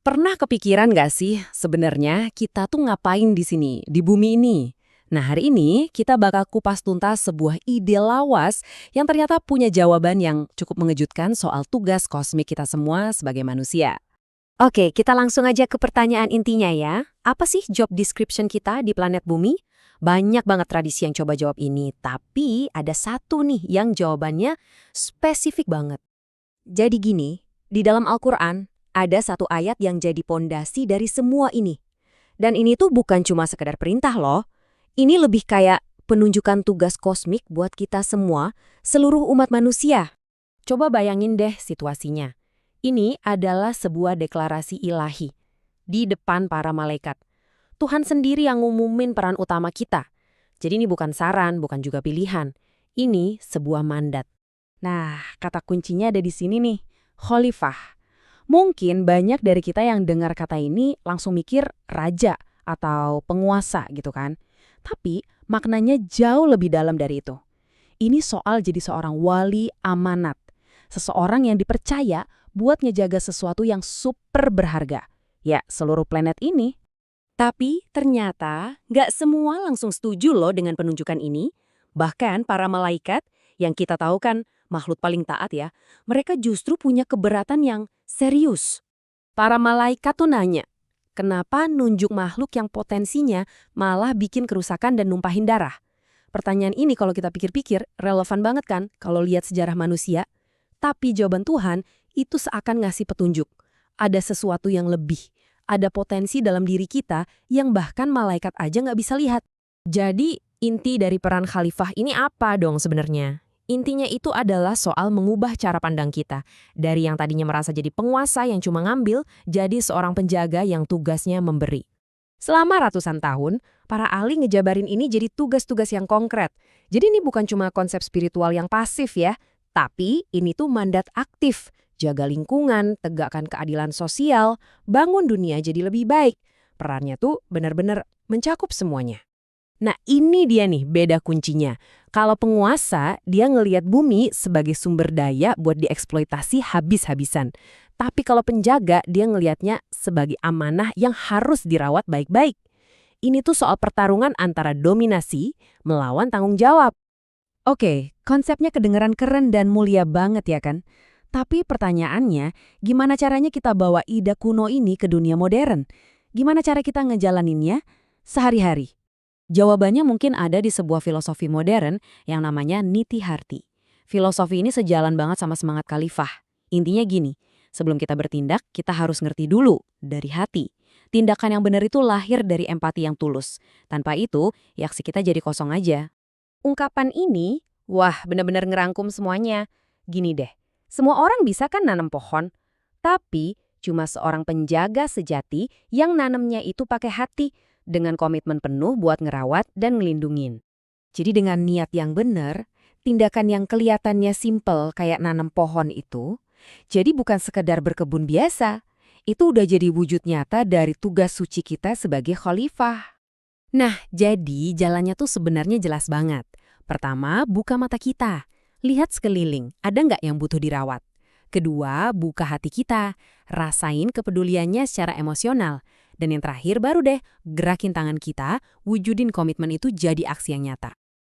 Pernah kepikiran nggak sih sebenarnya kita tuh ngapain di sini, di bumi ini? Nah, hari ini kita bakal kupas tuntas sebuah ide lawas yang ternyata punya jawaban yang cukup mengejutkan soal tugas kosmik kita semua sebagai manusia. Oke, kita langsung aja ke pertanyaan intinya ya. Apa sih job description kita di planet bumi? Banyak banget tradisi yang coba jawab ini, tapi ada satu nih yang jawabannya spesifik banget. Jadi gini, di dalam Al-Quran ada satu ayat yang jadi pondasi dari semua ini. Dan ini tuh bukan cuma sekedar perintah loh. Ini lebih kayak penunjukan tugas kosmik buat kita semua, seluruh umat manusia. Coba bayangin deh situasinya. Ini adalah sebuah deklarasi ilahi di depan para malaikat. Tuhan sendiri yang ngumumin peran utama kita. Jadi ini bukan saran, bukan juga pilihan. Ini sebuah mandat. Nah, kata kuncinya ada di sini nih, khalifah. Mungkin banyak dari kita yang dengar kata ini langsung mikir raja atau penguasa gitu kan. Tapi maknanya jauh lebih dalam dari itu. Ini soal jadi seorang wali amanat. Seseorang yang dipercaya buat ngejaga sesuatu yang super berharga. Ya, seluruh planet ini. Tapi ternyata nggak semua langsung setuju loh dengan penunjukan ini. Bahkan para malaikat, yang kita tahu kan makhluk paling taat ya, mereka justru punya keberatan yang serius. Para malaikat tuh nanya, kenapa nunjuk makhluk yang potensinya malah bikin kerusakan dan numpahin darah? Pertanyaan ini kalau kita pikir-pikir relevan banget kan kalau lihat sejarah manusia. Tapi jawaban Tuhan itu seakan ngasih petunjuk. Ada sesuatu yang lebih. Ada potensi dalam diri kita yang bahkan malaikat aja nggak bisa lihat. Jadi inti dari peran khalifah ini apa dong sebenarnya? Intinya itu adalah soal mengubah cara pandang kita. Dari yang tadinya merasa jadi penguasa yang cuma ngambil, jadi seorang penjaga yang tugasnya memberi. Selama ratusan tahun, para ahli ngejabarin ini jadi tugas-tugas yang konkret. Jadi ini bukan cuma konsep spiritual yang pasif ya, tapi ini tuh mandat aktif. Jaga lingkungan, tegakkan keadilan sosial, bangun dunia jadi lebih baik. Perannya tuh benar-benar mencakup semuanya. Nah ini dia nih beda kuncinya. Kalau penguasa, dia ngelihat bumi sebagai sumber daya buat dieksploitasi habis-habisan. Tapi kalau penjaga, dia ngelihatnya sebagai amanah yang harus dirawat baik-baik. Ini tuh soal pertarungan antara dominasi melawan tanggung jawab. Oke, konsepnya kedengeran keren dan mulia banget ya kan? Tapi pertanyaannya, gimana caranya kita bawa ide kuno ini ke dunia modern? Gimana cara kita ngejalaninnya sehari-hari? Jawabannya mungkin ada di sebuah filosofi modern yang namanya Niti Harti. Filosofi ini sejalan banget sama semangat khalifah. Intinya gini, sebelum kita bertindak, kita harus ngerti dulu dari hati. Tindakan yang benar itu lahir dari empati yang tulus. Tanpa itu, ya aksi kita jadi kosong aja. Ungkapan ini, wah benar-benar ngerangkum semuanya. Gini deh, semua orang bisa kan nanam pohon, tapi cuma seorang penjaga sejati yang nanamnya itu pakai hati, dengan komitmen penuh buat ngerawat dan ngelindungin. Jadi dengan niat yang benar, tindakan yang kelihatannya simpel kayak nanam pohon itu, jadi bukan sekedar berkebun biasa. Itu udah jadi wujud nyata dari tugas suci kita sebagai khalifah. Nah, jadi jalannya tuh sebenarnya jelas banget. Pertama, buka mata kita. Lihat sekeliling, ada nggak yang butuh dirawat? Kedua, buka hati kita. Rasain kepeduliannya secara emosional. Dan yang terakhir baru deh, gerakin tangan kita, wujudin komitmen itu jadi aksi yang nyata.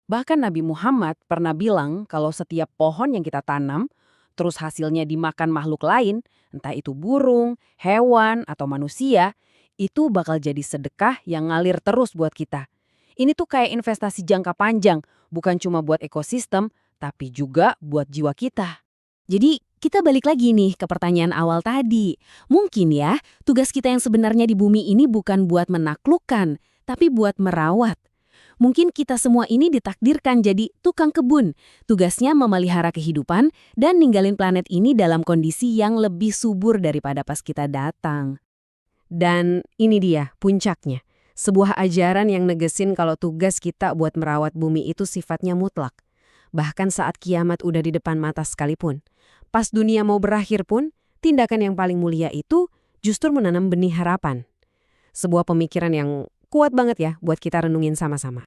Bahkan Nabi Muhammad pernah bilang kalau setiap pohon yang kita tanam, terus hasilnya dimakan makhluk lain, entah itu burung, hewan, atau manusia, itu bakal jadi sedekah yang ngalir terus buat kita. Ini tuh kayak investasi jangka panjang, bukan cuma buat ekosistem, tapi juga buat jiwa kita. Jadi, kita balik lagi nih ke pertanyaan awal tadi. Mungkin ya, tugas kita yang sebenarnya di bumi ini bukan buat menaklukkan, tapi buat merawat. Mungkin kita semua ini ditakdirkan jadi tukang kebun. Tugasnya memelihara kehidupan dan ninggalin planet ini dalam kondisi yang lebih subur daripada pas kita datang. Dan ini dia puncaknya. Sebuah ajaran yang negesin kalau tugas kita buat merawat bumi itu sifatnya mutlak. Bahkan saat kiamat udah di depan mata sekalipun. Pas dunia mau berakhir pun, tindakan yang paling mulia itu justru menanam benih harapan. Sebuah pemikiran yang kuat banget ya buat kita renungin sama-sama.